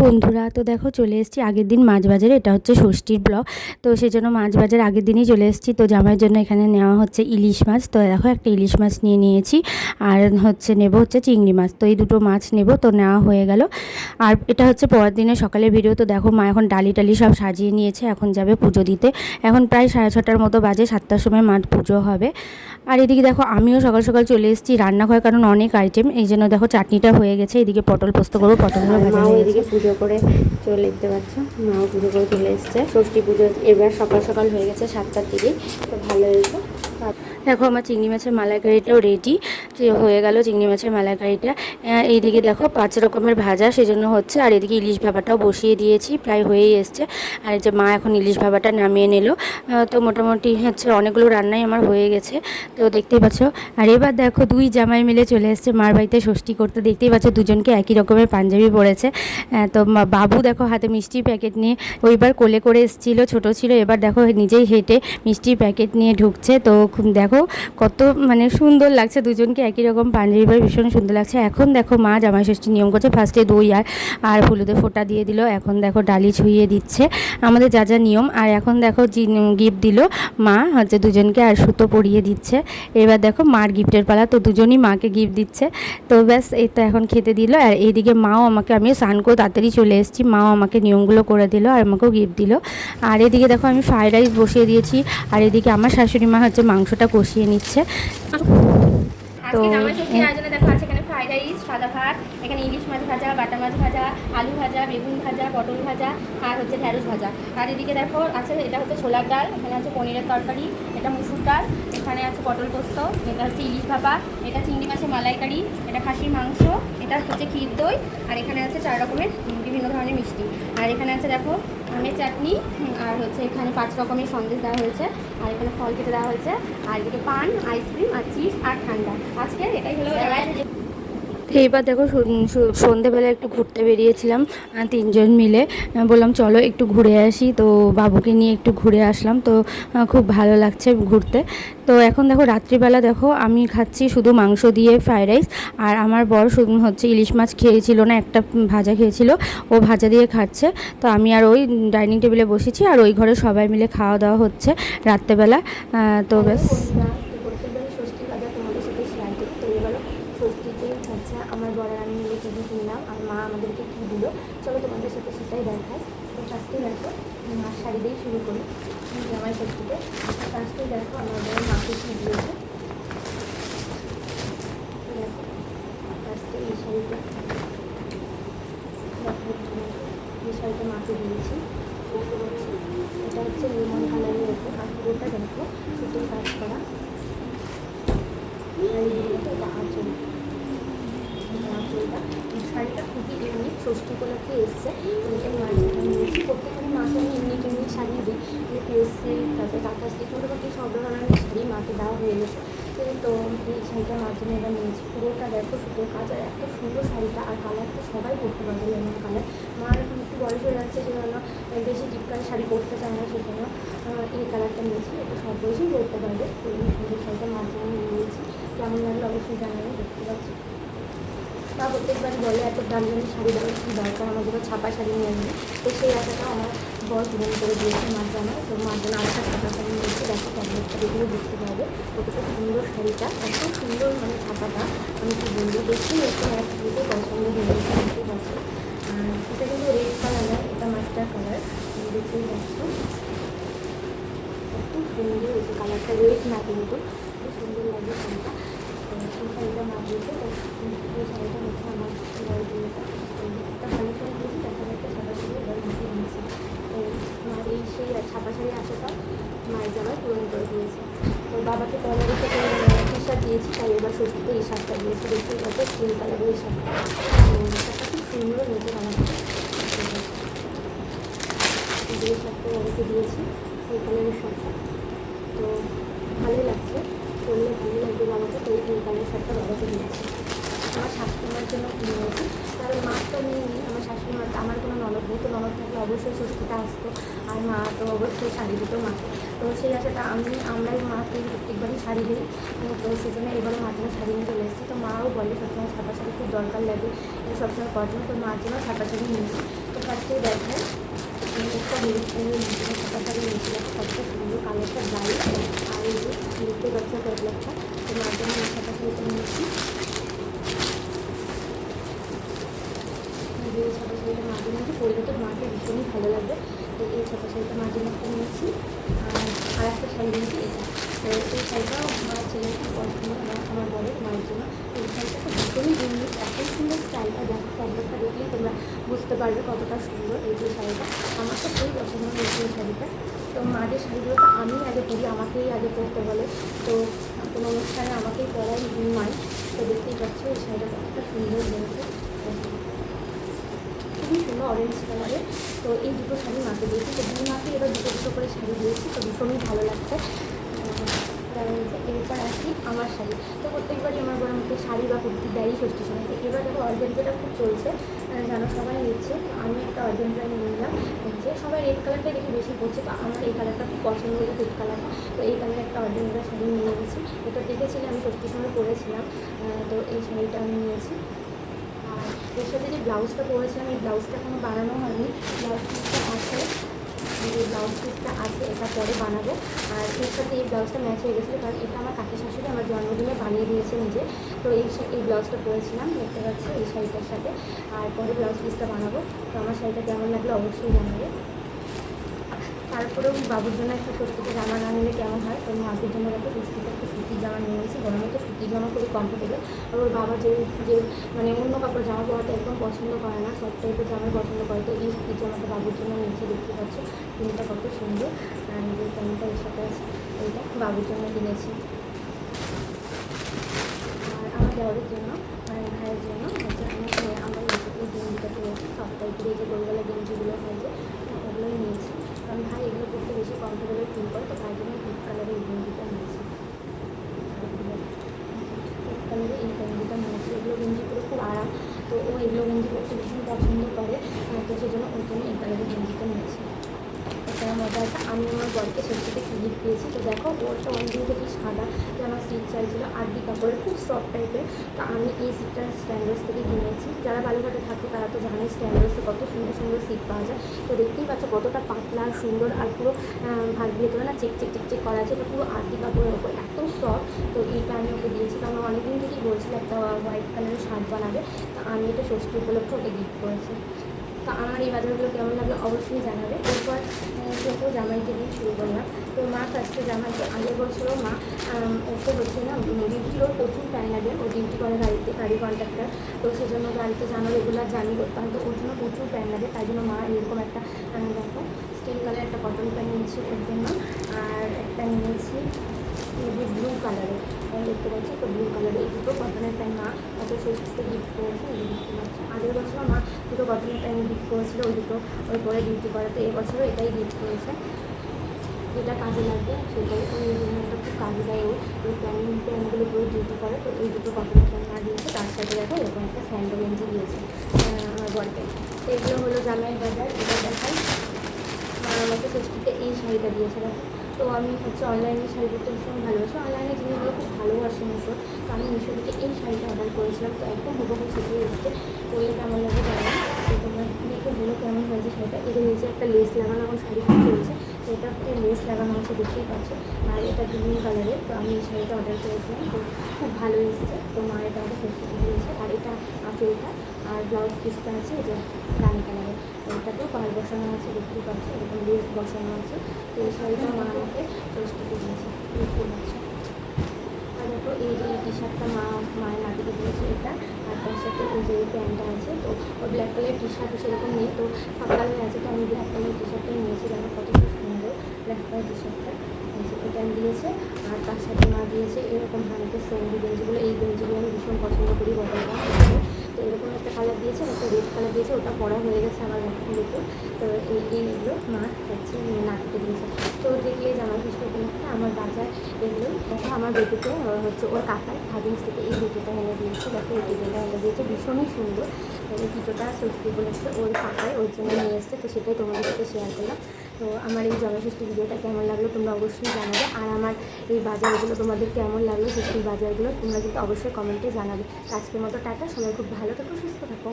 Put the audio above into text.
বন্ধুরা, তো দেখো চলে এসেছি আগের দিন মাছ বাজারে। এটা হচ্ছে ষষ্ঠীর ব্লগ। তো সেই জন্য মাছ বাজার আগের দিনই চলে এসেছি। তো জামাইয়ের জন্য এখানে নেওয়া হচ্ছে ইলিশ মাছ। তো দেখো একটা ইলিশ মাছ নিয়ে নিয়েছি, আর নেব হচ্ছে চিংড়ি মাছ। তো এই দুটো মাছ নেব, তো নেওয়া হয়ে গেল। আর এটা হচ্ছে পরের দিনের সকালের ভিডিও। তো দেখো মা এখন ডালি টালি সব সাজিয়ে নিয়েছে, এখন যাবে পুজো দিতে। এখন প্রায় 6:30টার মতো বাজে, 7টার সময় মাঠ পুজো হবে। আর এদিকে দেখো আমিও সকাল সকাল চলে এসেছি রান্নাঘর, কারণ অনেক আইটেম। এই জন্য দেখো চাটনিটা হয়ে গেছে, এদিকে পটল পোস্ত করবো, পটলগুলো ভাজা হয়ে গেছে। এদিকে পুজো করে চলে দেখতে পাচ্ছ, মাও পুজো করে চলে এসছে। ষষ্ঠী পুজো এবার সকাল সকাল হয়ে গেছে, 7টার দিকেই। তো ভালো হয়েছে। দেখো আমার চিংড়ি মাছের মালাইকারিটাও রেডি হয়ে গেল। চিংড়ি মাছের মালাইকারিটা এইদিকে দেখো 5 রকমের ভাজা সেজন্য হচ্ছে। আর এদিকে ইলিশ ভাপাটাও বসিয়ে দিয়েছি, প্রায় হয়েই এসছে। আর এই যে মা এখন ইলিশ ভাপাটা নামিয়ে নিল। তো মোটামুটি হচ্ছে অনেকগুলো রান্নাই আমার হয়ে গেছে, তো দেখতেই পাচ্ছ। আর এবার দেখো দুই জামাই মিলে চলে এসছে মার বাড়িতে ষষ্ঠী করতে। দেখতেই পাচ্ছ দুজনকে একই রকমের পাঞ্জাবি পরেছে। তো বাবু দেখো হাতে মিষ্টির প্যাকেট নিয়ে, ওইবার কোলে করে এসেছিল, ছোট ছিল। এবার দেখো নিজেই হেঁটে মিষ্টির প্যাকেট নিয়ে ঢুকছে। তো দেখো কত মানে সুন্দর লাগছে, দুজনকে একই রকম পাঞ্জাবি পরে ভীষণ সুন্দর লাগছে। এখন দেখো মা জামাই ষষ্ঠী নিয়ম করছে। ফার্স্টে দই আর হলুদে ফোঁটা দিয়ে দিল। এখন দেখো ডালি ছুঁয়ে দিচ্ছে, আমাদের যা যা নিয়ম। আর এখন দেখো গিফট দিল মা হচ্ছে দুজনকে, আর সুতো পরিয়ে দিচ্ছে। এবার দেখো মার গিফটের পালা, তো দুজনই মাকে গিফট দিচ্ছে। তো ব্যাস এই তো এখন খেতে দিল। আর এইদিকে মাও আমাকে, আমিও স্নান করে তাড়াতাড়ি চলে এসেছি, মাও আমাকে নিয়মগুলো করে দিল আর আমাকেও গিফট দিল। আর এদিকে দেখো আমি ফ্রাইড রাইস বসিয়ে দিয়েছি, আর এদিকে আমার শাশুড়ি মা হচ্ছে মাংসটা কষিয়ে নিচ্ছে। তো দেখো আছে এখানে ফ্রাইড রাইস, সাদা ভাত, এখানে ইলিশ মাছ ভাজা, বাটা মাছ ভাজা, আলু ভাজা, বেগুন ভাজা, পটল ভাজা, আর হচ্ছে ঢ্যাঁড়স ভাজা। আর এদিকে দেখো আছে, এটা হচ্ছে ছোলার ডাল, এখানে আছে পনিরের তরকারি, এটা মুসুর ডাল, এখানে আছে পটল পোস্ত, এটা হচ্ছে ইলিশ ভাপা, এটা চিংড়ি মাছের মালাইকারি, এটা খাসির মাংস, এটা হচ্ছে ক্ষীর দই, আর এখানে আছে 4 রকমের বিভিন্ন ধরনের মিষ্টি। আর এখানে আছে দেখো আমের চাটনি, আর হচ্ছে এখানে 5 রকমের সন্দেশ দেওয়া হয়েছে, আর এখানে ফল কেটে দেওয়া হয়েছে, আর এদিকে পান, আইসক্রিম, আর চিপস, আর ঠান্ডা। আজকে এটাই হলো। এইবার দেখো সন্ধেবেলা একটু ঘুরতে বেরিয়েছিলাম 3জন মিলে। বললাম চলো একটু ঘুরে আসি, তো বাবুকে নিয়ে একটু ঘুরে আসলাম। তো খুব ভালো লাগছে ঘুরতে। তো এখন দেখো রাত্রিবেলা দেখো আমি খাচ্ছি শুধু মাংস দিয়ে ফ্রাইড রাইস, আর আমার বর শুধু হচ্ছে ইলিশ মাছ খেয়েছিল না, একটা ভাজা খেয়েছিল, ও ভাজা দিয়ে খাচ্ছে। তো আমি আর ওই ডাইনিং টেবিলে বসেছি, আর ওই ঘরে সবাই মিলে খাওয়া দাওয়া হচ্ছে রাত্রেবেলা। তো ব্যাস ষষ্ঠীতে হচ্ছে আমার বড় আমি মিলে কী কী কিনলাম, আর মা আমাদেরকে কী দিল, চলো তোমাদের সাথে সেটাই দেখায়। তো ফার্স্টে দেখো মার শাড়ি দিয়েই শুরু করি। আমার ষষ্ঠীতে ফার্স্টে দেখো আমার বড় মাকে কী দিয়েছে। দেখো ফার্স্টে এই শাড়িটা, এই শাড়িটা মাকে দিয়েছি। এটা হচ্ছে লেমন কালারের ওপর, আর পুরোটা দেখো সুতোর কাজ করা। এটা আঁচল, শাড়িটা খুবই ইউনিক, ষষ্ঠী উপলক্ষে এসছে। এটাই মার্কেটে নিয়েছি। প্রত্যেকটা মাকে আমি এমনি শাড়ি দিই, এসছে। তারপরে কাঁথা স্টিচ মোটামুটি সব ধরনের শাড়ি মাকে দেওয়া হয়ে গেছে। তো এই শাড়িটা মার জন্য এবার নিয়েছি। পুরোটা দেখো সুতোর কাজ, আর এত সুন্দর শাড়িটা। আর কালারটা সবাই পরতে পারবে, লেমন কালার। মার এখন একটু বয়স হয়ে যাচ্ছে, সেজন্য বেশি ডিপ কালার শাড়ি পরতে চায় না, সেজন্য এই কালারটা নিয়েছি। এটা সব বয়সেই পরতে পারবে। এই সুন্দর শাড়িটা মার জন্য নিয়েছি। কেমন লাগলো অবশ্যই জানাবে। দেখতে পাচ্ছি তা প্রত্যেকবারই বলে এত দামি দামি শাড়ি দেওয়ার কী দরকার, আমার জন্য ছাপা শাড়ি নিয়ে আসবে। তো সেই আশাটা আমার বর পূরণ করে দিয়েছে মার জানা। তো মার জন্য আরেকটা ছাপা শাড়ি নিয়েছি। দেখো ট্যাবলেটটা দেখলে বুঝতে পারবে কতটা সুন্দর শাড়িটা, এত সুন্দর মানে ছাপাটা আমি কি বলবো। দেখি এরকম এক দিকে পছন্দ হয়ে গেছে, দেখতে পাচ্ছি। আর এটা কিন্তু রেড কালার নয়, এটা মাস্টার কালার, দেখতেই পাচ্ছ এত সুন্দর হয়েছে কালারটা। রেড না কিন্তু খুব সুন্দর লাগে শাড়িটা। সেই শাড়িটা মা দিয়েছে। তো এই শাড়িটা হচ্ছে আমার বড় দিয়েছে। একটা ভালো শাড়ি দিয়েছি, তারপরে একটা ছাপা শাড়ি এবার মাকে দিয়েছি। তো মার এই সেই ছাপা শাড়ি আসাটা মায়ের জামায় পূরণ করে দিয়েছে। তো বাবাকে পনেরো থেকে টি শার্ট দিয়েছি, তাই এবার সত্যিতে এই শার্টটা দিয়েছি। দেখতেই পাচ্ছ স্কিন কালারের এই শার্টটা। শার্টটা খুব সুন্দর হয়েছে কালারটা। এই শার্টটা বাবাকে দিয়েছি, এই কালারের শার্টটা। তো ভালোই লাগছে, পরলে ভালো লাগবে বাবাকে। তো এই কালারের শার্টটা বাবাকে দিয়েছি। আমার শাশুড়িমার জন্য কিনেছি, কারণ মা তো নেই, আমার শাশুড়িমা, আমার কোনো ননদ নেই। তো ননদ থাকলে অবশ্যই ষষ্ঠীটা আসতো, আর মা তো অবশ্যই শাড়ি দিত মাকে। তো সেই আশাটা আমরাই মাকে প্রত্যেকবারই শাড়ি দিই। তো সেজন্য এবারে মার জন্য শাড়ি নিয়ে চলে এসেছি। তো মাও বলে সবসময় ছাপা শাড়ি খুব দরকার লাগে, সবসময় পরার জন্য। তো মার জন্য ছাপা শাড়ি নিয়েছি। তো ফার্স্টেই দেখায় একটা হলুদ কালারের সাদা কালারের কতটা সুন্দর কালারটা ব্রাইট। আর এই যে দেখতে পাচ্ছি ক্যাটলগটা, তো মার জন্য এই সাদা শাড়িটা নিয়েছি। এই সাদা শাড়িটা মার জন্য নিয়েছি, পরলে তো মাকে ভীষণই ভালো লাগবে। তো এই সাদা শাড়িটা মার জন্য একটা নিয়েছি। আর একটা শাড়ি নিয়েছি এটা। তো এই শাড়িটাও আমার ছেলের খুব পছন্দ, আমার বড় মায়ের জন্য। এই শাড়িটা তো ভীষণই ইউনিক, এত সুন্দর স্টাইলটা দেখো, ক্যাটলগটা দেখলেই তোমরা বুঝতে পারবে কতটা সুন্দর এই যে শাড়িটা। আমার তো খুবই পছন্দ হয়েছে এই শাড়িটা। তো মাদের শাড়িগুলো তো আমি আগে পরি, আমাকেই আগে পরতে বলে। তো কোনো অনুষ্ঠানে আমাকেই পরাই মাই। তো দেখতেই পাচ্ছি এই শাড়িটা কতটা সুন্দর হয়েছে, খুবই সুন্দর অরেঞ্জ কালারের। তো এই দুটো শাড়ি মাকে দিয়েছি। তো দুই মাকে এবার দুটো দুটো করে শাড়ি দিয়েছি, তো ভীষণই ভালো লাগছে। এরপর আসি আমার শাড়ি। তো প্রত্যেকবারই আমার বড় আমাকে শাড়ি বা কুর্তি দেয়ই ষষ্ঠীর সময়। তো এবার দেখো অর্গেনজাটা খুব চলছে, জানো সবাই নিচ্ছে। তো আমি একটা অর্গেনজা নিয়ে নিলাম, যে সবাই রেড কালারটাই দেখি বেশি পড়ছে। তো আমার এই কালারটা খুব পছন্দ হলো, রেড কালারটা। তো এই কালারের একটা অর্গেনজা শাড়ি নিয়ে নিয়েছি। এটা দেখেছিলাম আমি ষষ্ঠীর সময় পরেছিলাম। তো এই শাড়িটা আমি নিয়েছি। আর এর সাথে যে ব্লাউজটা পরেছিলাম, এই ব্লাউজটা এখনো বানানো হয়নি। ব্লাউজ পিসটা আছে, এই ব্লাউজ পিসটা আছে, এটা পরে বানাবো। আর এর সাথে এই ব্লাউজটা ম্যাচ হয়ে গেছিলো, কারণ এটা আমার কাকি শাশুড়ি আমার জন্মদিনে বানিয়ে দিয়েছে নিজে। তো এই ব্লাউজটা পরেছিলাম, দেখতে পাচ্ছি এই শাড়িটার সাথে। আর পরে ব্লাউজ পিসটা বানাবো। তো আমার শাড়িটা কেমন লাগলো অবশ্যই জানাবে। তারপরেও বাবুর জন্য একটা ষষ্ঠীতে জামা না নিলে কেমন হয়। তো মাকে জন্য একটা ষষ্ঠীতে একটা সুতির জামা নিয়ে নিয়েছি। গরমে তো সুতির জামা খুবই কমফোর্টেবল। আর ওর বাবা যে মানে অন্য কাপড় জামা পরাতে একদম পছন্দ করে না, সব টাইপের জামাই পছন্দ করে। তো এই সুতির জামাটা বাবুর জন্য নিয়েছি, দেখতে পাচ্ছ প্রিন্টটা কত সুন্দর। আর যে প্যান্টটা এর সাথে আছে, এইটা বাবুর জন্য কিনেছি। আর আমার দেওয়ারের জন্য, মানে ভাইয়ের জন্য হচ্ছে আমার এই গেঞ্জিটা কিনেছি। সব টাইপের এই যে গোলগলা গেঞ্জিগুলো হয় যে, ওগুলোই নিয়েছি। কারণ ভাই এগুলো করতে বেশি কমফোর্টেবল ফিল করে। তো তাই জন্য রেড কালারের এই গেঞ্জিটা নিয়েছি। রেড কালারের এই গেঞ্জিটা নিয়েছি, এগুলো গেঞ্জিগুলো খুব আরাম। তো ও এগুলো গেঞ্জি করতে ভীষণ পছন্দ করে। তো সেজন্য ওর জন্য এই কালারের গেঞ্জিটা নিয়েছি। এছাড়া মজা আছে, আমি আমার বরকে ষষ্ঠীতে ক্লিপ দিয়েছি। তো দেখো ওরটা অনেকদিন থেকে সাদা, যে আমার সিট চাইছিলো আরবি কাপড়ের, খুব সফট টাইপের। তো আমি এই সিটটা স্ট্যান্ডার্স থেকে কিনেছি। যারা বালুঘাটে থাকে তারা তো জানে স্ট্যান্ডার্সে কত সুন্দর সুন্দর সিট পাওয়া যায়। তো দেখতেই পাচ্ছ কতটা পাতলা আর সুন্দর, আর পুরো ভাগ ভেতরে না চেক চেক চেক চেক করা আছে। এটা পুরো আরবি কাপড়ের ওপর, এত সফট। তো এইটা আমি ওকে দিয়েছি, কারণ অনেকদিন থেকেই বলছিল একটা হোয়াইট কালারের শার্ট বানাবে। তো আমি এটা ষষ্ঠী উপলক্ষে ওকে গিফট করেছি। তো আমার এই বাজারগুলো কেমন লাগলো অবশ্যই জানাবে। এরপর যেহেতু জামাইকে দিয়ে শুরু করলাম। তো মা ফার্স্টে জামাইকে আগের বছরও মা ওকে হচ্ছে না ডিউটিরও প্রচুর টাইম লাগে, ও ডিউটি করে গাড়িতে, গাড়ি কন্ট্রাক্টর। তো সেজন্য গাড়িতে জানো রেগুলার জার্নি করতাম, তো ওর জন্য প্রচুর টাইম লাগে। তাই জন্য মা এরকম একটা দেখো স্টিল কালার একটা কটন প্যান্ট নিয়েছি ওর জন্য। আর একটা নিয়েছি ব্লু কালারের, দেখতে পাচ্ছি। তো ব্লু কালারের এই দুটো কটনের প্যান্ট মা ওকে ষষ্ঠীতে গিফট করেছে, এই দেখতে পাচ্ছি। আগের বছরও মা দুটো কটনের প্যান্ট গিফট করেছিল, ওই দুটো ওই পরে ডিউটি করে। তো এবছরও এটাই গিফট করেছে, যেটা কাজে লাগবে সেটাই। ওই জন্যটা খুব কাজে দেয় ও, ওই প্যান্টগুলো পুরো ডিউটি করে। তো এই দুটো কটনের প্যান্ট মা দিয়েছে, তার সাথে দেখো এরকম একটা স্যান্ডো গেঞ্জি দিয়েছে আমার বরকে। তো এগুলো হলো জামাইয়ের বাজার। এবার দেখাই মা আমাকে ষষ্ঠীতে এই শাড়িটা দিয়েছে দেখো। তো আমি হচ্ছে অনলাইনে শাড়ি পরতে ভীষণ ভালোবাসি, অনলাইনে জিনিসগুলো খুব ভালোবাসি মিশো। তো আমি মিশো থেকে এই শাড়িটা অর্ডার করেছিলাম। তো একদম হুবহু সেটাই এসেছে। তো এটা কেমন লাগে জানি না, তো তোমরা দেখে বলো কেমন হয়েছে শাড়িটা। এর নিচে একটা লেস লাগানো, এখন শাড়ি খুব চলছে। তো এটা একটা লেস লাগানো আছে, দেখতেই পাচ্ছ। আর এটা গ্রিন কালারের। তো আমি এই শাড়িটা অর্ডার করেছিলাম, তো খুব ভালো এসেছে। তো মা এটা আমাকে ষষ্ঠীতে দিয়েছে। আর এটা আঁচলটা আর ব্লাউজ পিসটা আছে যে রানি কালারের, এটাতেও পাল বসানো আছে, দেখতেই পাচ্ছি এরকম লেস বসানো আছে। তো এই শাড়িটা মা আমাকে ষষ্ঠীতে দিয়েছে, দেখতে পাচ্ছি। আর দেখো এই যে টি শার্টটা মায়ের নাতিকে দিয়েছে এটা। আর তার সাথে এই যে প্যান্টটা আছে। তো ও ব্ল্যাক কালারের টি শার্টও সেরকম নেই, তো সব কালারে আছে। তো আমি ব্ল্যাক কালারের টি শার্টটাই নিয়েছি, দেখো কত সুন্দর ব্ল্যাক কালার টি শার্টটা। এটা দিয়েছে। আর তার সাথে মা দিয়েছে এরকম হালকের সেন্ডি গেঞ্জিগুলো। এই গেঞ্জিগুলো আমি ভীষণ পছন্দ করি, বদলটা। তো এরকম একটা কালার দিয়েছে, একটা রেড কালার দিয়েছে, ওটা পরা হয়ে গেছে আমার দেখো। তো এইগুলো মা হচ্ছে নাতিকে দিয়েছে। তো দেখলে জামাই ষষ্ঠী উপলক্ষে আমার বাজার এগুলো দেখো। আমার বেটিকে হচ্ছে ওর কাকার ভাগিন্স থেকে এই জুতোটা এনে দিয়েছে, দেখো এই জুতোটা এনে দিয়েছে, ভীষণই সুন্দর। এই জুতোটা ষষ্ঠী উপলক্ষে ওর কাকায় ওর জন্য নিয়ে এসছে। তো সেটাই তোমাদের সাথে শেয়ার করলাম। তো আমার এই জনষষ্ঠী ভিডিওটা কেমন লাগলো তোমরা অবশ্যই জানাবে। আর আমার এই বাজারগুলো তোমাদের কেমন লাগলো, ষষ্ঠীর বাজারগুলো তোমরা কিন্তু অবশ্যই কমেন্টে জানাবে। আজকের মতো টাটা, সবাই খুব ভালো থাকো, সুস্থ থাকো।